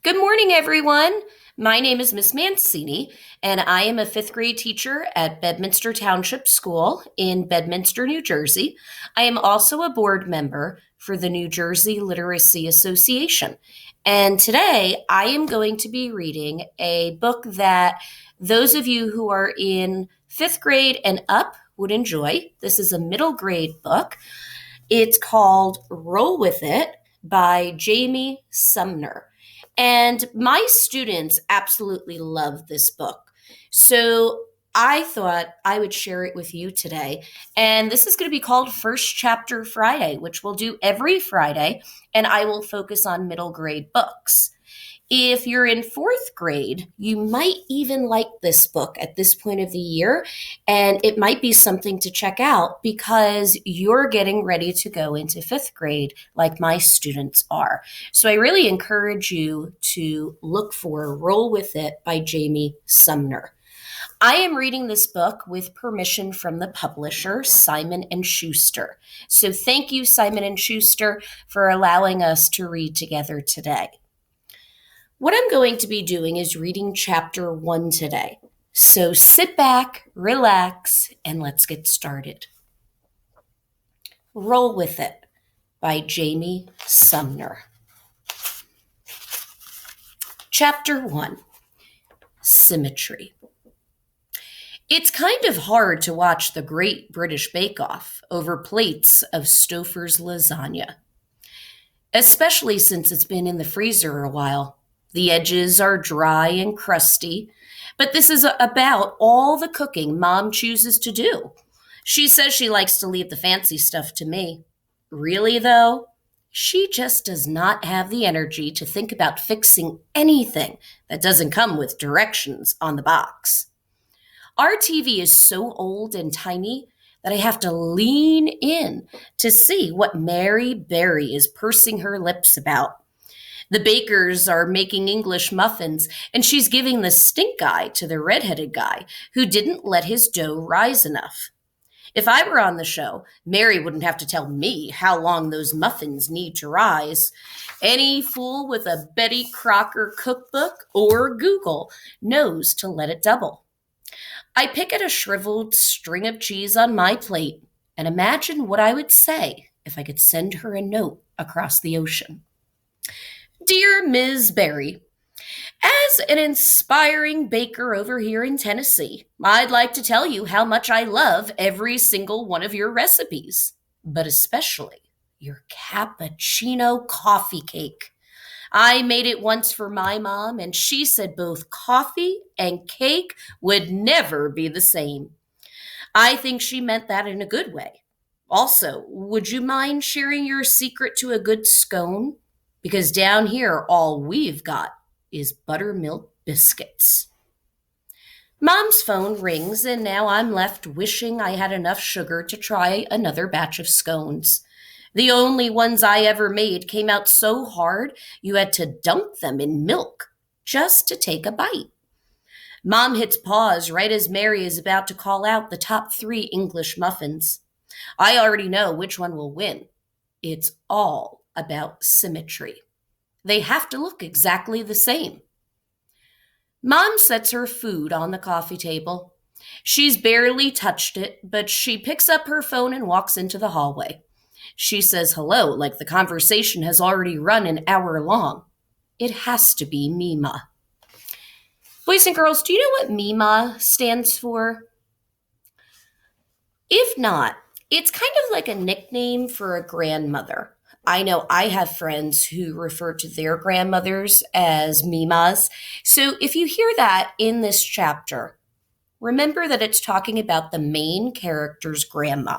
Good morning, everyone. My name is Miss Mancini, and I am a fifth grade teacher at Bedminster Township School in Bedminster, New Jersey. I am also a board member for the New Jersey Literacy Association. And today I am going to be reading a book that those of you who are in fifth grade and up would enjoy. This is a middle grade book. It's called Roll With It by Jamie Sumner. And my students absolutely love this book. So I thought I would share it with you today. And this is going to be called First Chapter Friday, which we'll do every Friday. And I will focus on middle grade books. If you're in fourth grade, you might even like this book at this point of the year, and it might be something to check out because you're getting ready to go into fifth grade like my students are. So I really encourage you to look for Roll With It by Jamie Sumner. I am reading this book with permission from the publisher, Simon & Schuster. So thank you, Simon & Schuster, for allowing us to read together today. What I'm going to be doing is reading chapter 1 today. So sit back, relax, and let's get started. Roll With It by Jamie Sumner. Chapter 1, Symmetry. It's kind of hard to watch the Great British Bake Off over plates of Stouffer's lasagna, especially since it's been in the freezer a while. The edges are dry and crusty, but this is about all the cooking Mom chooses to do. She says she likes to leave the fancy stuff to me. Really, though? She just does not have the energy to think about fixing anything that doesn't come with directions on the box. Our TV is so old and tiny that I have to lean in to see what Mary Berry is pursing her lips about. The bakers are making English muffins, and she's giving the stink eye to the redheaded guy who didn't let his dough rise enough. If I were on the show, Mary wouldn't have to tell me how long those muffins need to rise. Any fool with a Betty Crocker cookbook or Google knows to let it double. I pick at a shriveled string of cheese on my plate and imagine what I would say if I could send her a note across the ocean. Dear Ms. Berry, as an inspiring baker over here in Tennessee, I'd like to tell you how much I love every single one of your recipes, but especially your cappuccino coffee cake. I made it once for my mom, and she said both coffee and cake would never be the same. I think she meant that in a good way. Also, would you mind sharing your secret to a good scone? Because down here, all we've got is buttermilk biscuits. Mom's phone rings, and now I'm left wishing I had enough sugar to try another batch of scones. The only ones I ever made came out so hard you had to dunk them in milk just to take a bite. Mom hits pause right as Mary is about to call out the top 3 English muffins. I already know which one will win. It's all about symmetry. They have to look exactly the same. Mom sets her food on the coffee table. She's barely touched it, but she picks up her phone and walks into the hallway. She says hello like the conversation has already run an hour long. It has to be Mima. Boys and girls, do you know what Mima stands for? If not, it's kind of like a nickname for a grandmother. I know I have friends who refer to their grandmothers as Mimas. So if you hear that in this chapter, remember that it's talking about the main character's grandma.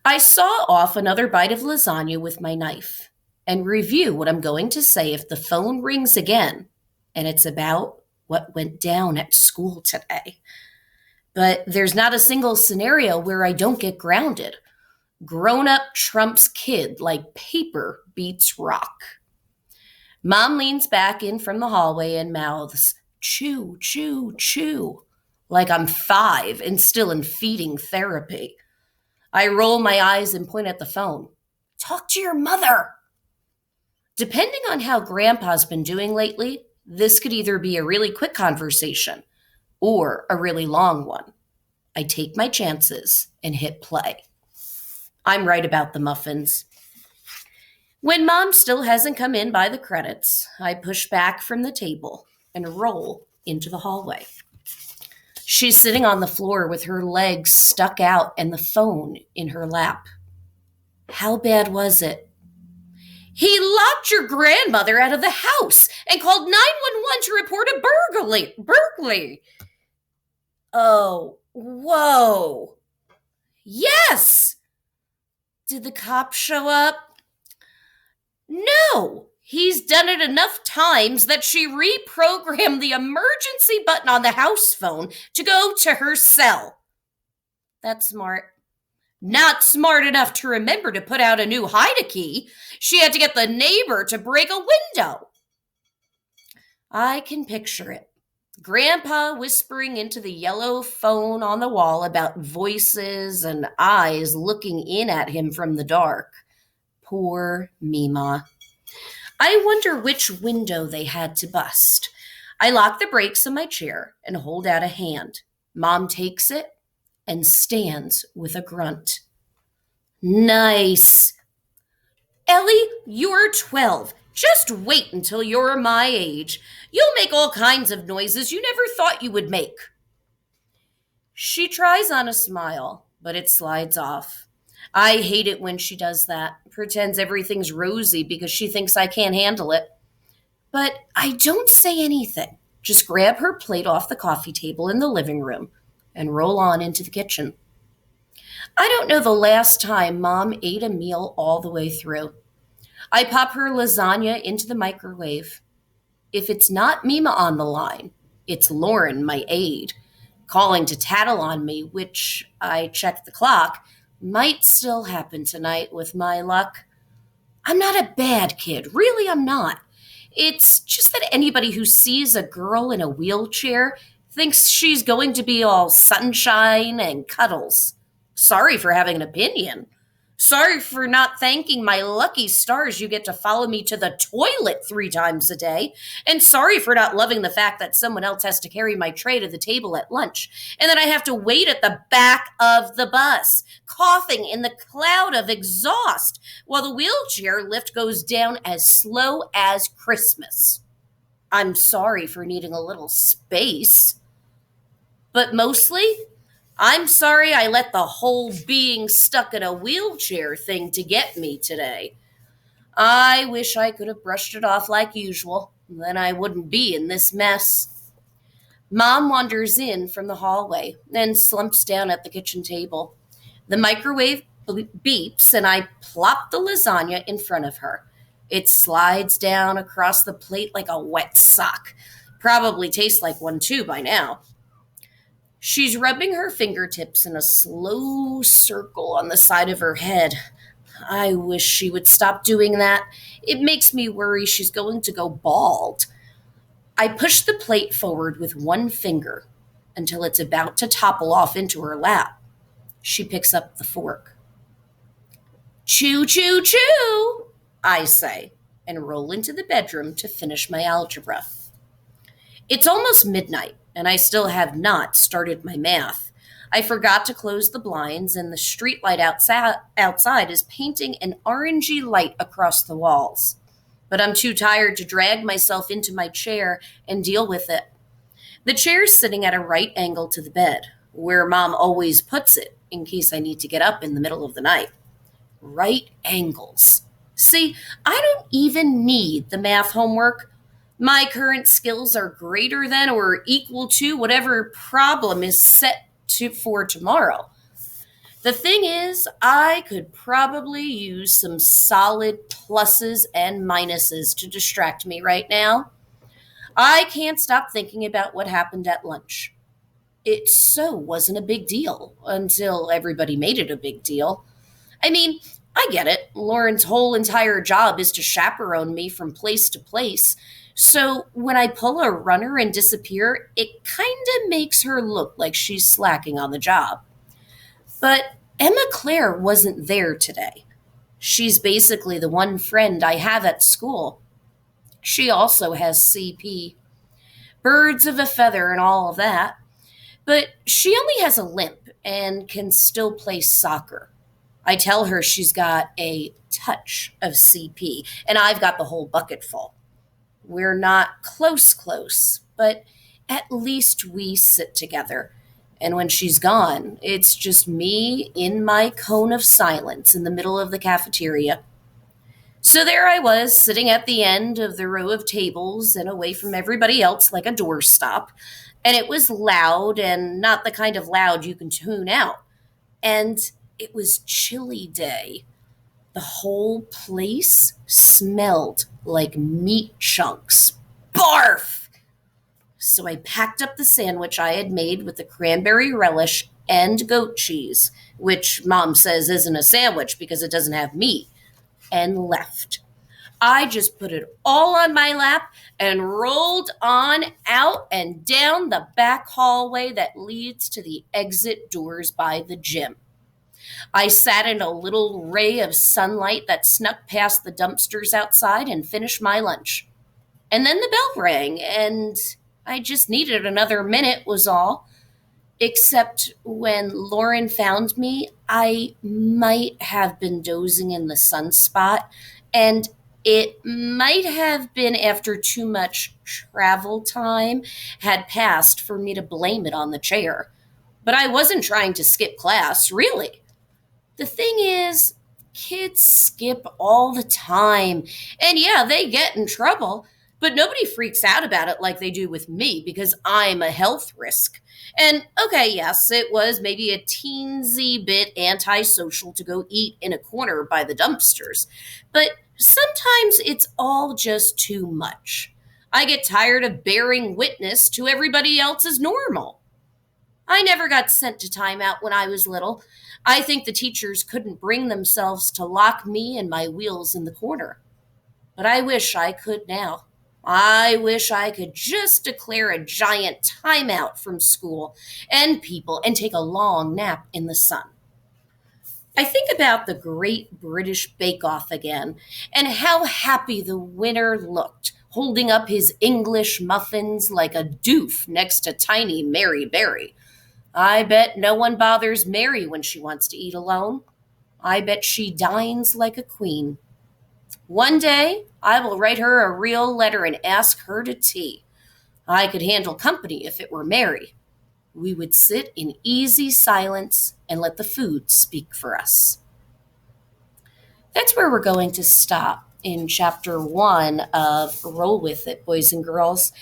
I saw off another bite of lasagna with my knife and review what I'm going to say if the phone rings again and it's about what went down at school today. But there's not a single scenario where I don't get grounded. Grown-up trumps kid like paper beats rock. Mom leans back in from the hallway and mouths, chew, chew, chew, like I'm 5 and still in feeding therapy. I roll my eyes and point at the phone. Talk to your mother. Depending on how Grandpa's been doing lately, this could either be a really quick conversation or a really long one. I take my chances and hit play. I'm right about the muffins. When Mom still hasn't come in by the credits, I push back from the table and roll into the hallway. She's sitting on the floor with her legs stuck out and the phone in her lap. How bad was it? He locked your grandmother out of the house and called 911 to report a burglary. Oh, whoa. Yes. Did the cops show up? No. He's done it enough times that she reprogrammed the emergency button on the house phone to go to her cell. That's smart. Not smart enough to remember to put out a new hide-a-key. She had to get the neighbor to break a window. I can picture it. Grandpa whispering into the yellow phone on the wall about voices and eyes looking in at him from the dark. Poor Mima. I wonder which window they had to bust. I lock the brakes on my chair and hold out a hand. Mom takes it and stands with a grunt. Nice. Ellie, you're 12. Just wait until you're my age. You'll make all kinds of noises you never thought you would make. She tries on a smile, but it slides off. I hate it when she does that, pretends everything's rosy because she thinks I can't handle it. But I don't say anything. Just grab her plate off the coffee table in the living room and roll on into the kitchen. I don't know the last time Mom ate a meal all the way through. I pop her lasagna into the microwave. If it's not Mima on the line, it's Lauren, my aide, calling to tattle on me, which, I checked the clock, might still happen tonight with my luck. I'm not a bad kid. Really, I'm not. It's just that anybody who sees a girl in a wheelchair thinks she's going to be all sunshine and cuddles. Sorry for having an opinion. Sorry for not thanking my lucky stars you get to follow me to the toilet 3 times a day. And sorry for not loving the fact that someone else has to carry my tray to the table at lunch. And then I have to wait at the back of the bus, coughing in the cloud of exhaust, while the wheelchair lift goes down as slow as Christmas. I'm sorry for needing a little space. But mostly, I'm sorry I let the whole being stuck in a wheelchair thing to get me today. I wish I could have brushed it off like usual. Then I wouldn't be in this mess. Mom wanders in from the hallway and slumps down at the kitchen table. The microwave beeps and I plop the lasagna in front of her. It slides down across the plate like a wet sock. Probably tastes like one too by now. She's rubbing her fingertips in a slow circle on the side of her head. I wish she would stop doing that. It makes me worry she's going to go bald. I push the plate forward with one finger until it's about to topple off into her lap. She picks up the fork. Choo, choo, choo, I say, and roll into the bedroom to finish my algebra. It's almost midnight, and I still have not started my math. I forgot to close the blinds, and the streetlight outside is painting an orangey light across the walls. But I'm too tired to drag myself into my chair and deal with it. The chair's sitting at a right angle to the bed, where Mom always puts it in case I need to get up in the middle of the night. Right angles. See, I don't even need the math homework. My current skills are greater than or equal to whatever problem is set for tomorrow. The thing is, I could probably use some solid pluses and minuses to distract me right now. I can't stop thinking about what happened at lunch. It so wasn't a big deal until everybody made it a big deal. I mean, I get it. Lauren's whole entire job is to chaperone me from place to place. So when I pull a runner and disappear, it kind of makes her look like she's slacking on the job. But Emma Claire wasn't there today. She's basically the one friend I have at school. She also has CP, birds of a feather, and all of that. But she only has a limp and can still play soccer. I tell her she's got a touch of CP, and I've got the whole bucket full. We're not close, but at least we sit together. And when she's gone, it's just me in my cone of silence in the middle of the cafeteria. So there I was, sitting at the end of the row of tables and away from everybody else like a doorstop. And it was loud, and not the kind of loud you can tune out. And it was chilly day. The whole place smelled like meat chunks. Barf! So I packed up the sandwich I had made with the cranberry relish and goat cheese, which Mom says isn't a sandwich because it doesn't have meat, and left. I just put it all on my lap and rolled on out and down the back hallway that leads to the exit doors by the gym. I sat in a little ray of sunlight that snuck past the dumpsters outside and finished my lunch. And then the bell rang, and I just needed another minute, was all. Except when Lauren found me, I might have been dozing in the sunspot, and it might have been after too much travel time had passed for me to blame it on the chair. But I wasn't trying to skip class, really. The thing is, kids skip all the time. And yeah, they get in trouble, but nobody freaks out about it like they do with me because I'm a health risk. And okay, yes, it was maybe a teensy bit antisocial to go eat in a corner by the dumpsters, but sometimes it's all just too much. I get tired of bearing witness to everybody else's normal. I never got sent to timeout when I was little. I think the teachers couldn't bring themselves to lock me and my wheels in the corner. But I wish I could now. I wish I could just declare a giant timeout from school and people and take a long nap in the sun. I think about the Great British Bake Off again and how happy the winner looked, holding up his English muffins like a doof next to tiny Mary Berry. I bet no one bothers Mary when she wants to eat alone. I bet she dines like a queen. One day, I will write her a real letter and ask her to tea. I could handle company if it were Mary. We would sit in easy silence and let the food speak for us. That's where we're going to stop in chapter 1 of Roll With It, Boys and Girls.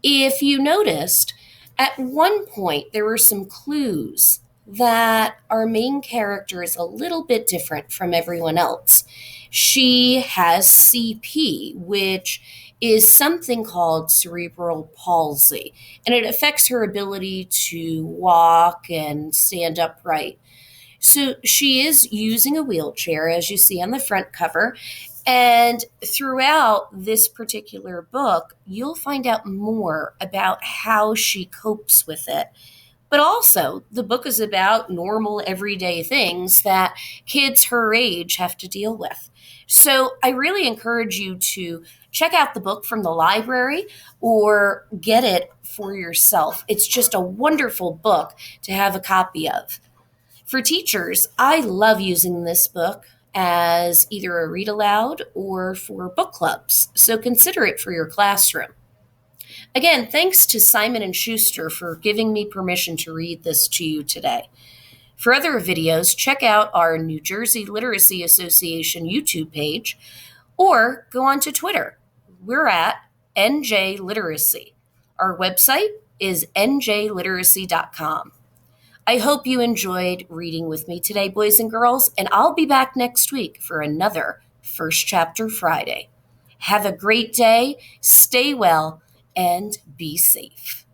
If you noticed, at one point there were some clues that our main character is a little bit different from everyone else. She has CP, which is something called cerebral palsy, and it affects her ability to walk and stand upright. So she is using a wheelchair, as you see on the front cover. And throughout this particular book, you'll find out more about how she copes with it. But also, the book is about normal, everyday things that kids her age have to deal with. So I really encourage you to check out the book from the library or get it for yourself. It's just a wonderful book to have a copy of. For teachers, I love using this book as either a read aloud or for book clubs, so consider it for your classroom. Again, thanks to Simon & Schuster for giving me permission to read this to you today. For other videos, check out our New Jersey Literacy Association YouTube page or go on to Twitter. We're at NJ Literacy. Our website is njliteracy.com. I hope you enjoyed reading with me today, boys and girls, and I'll be back next week for another First Chapter Friday. Have a great day, stay well, and be safe.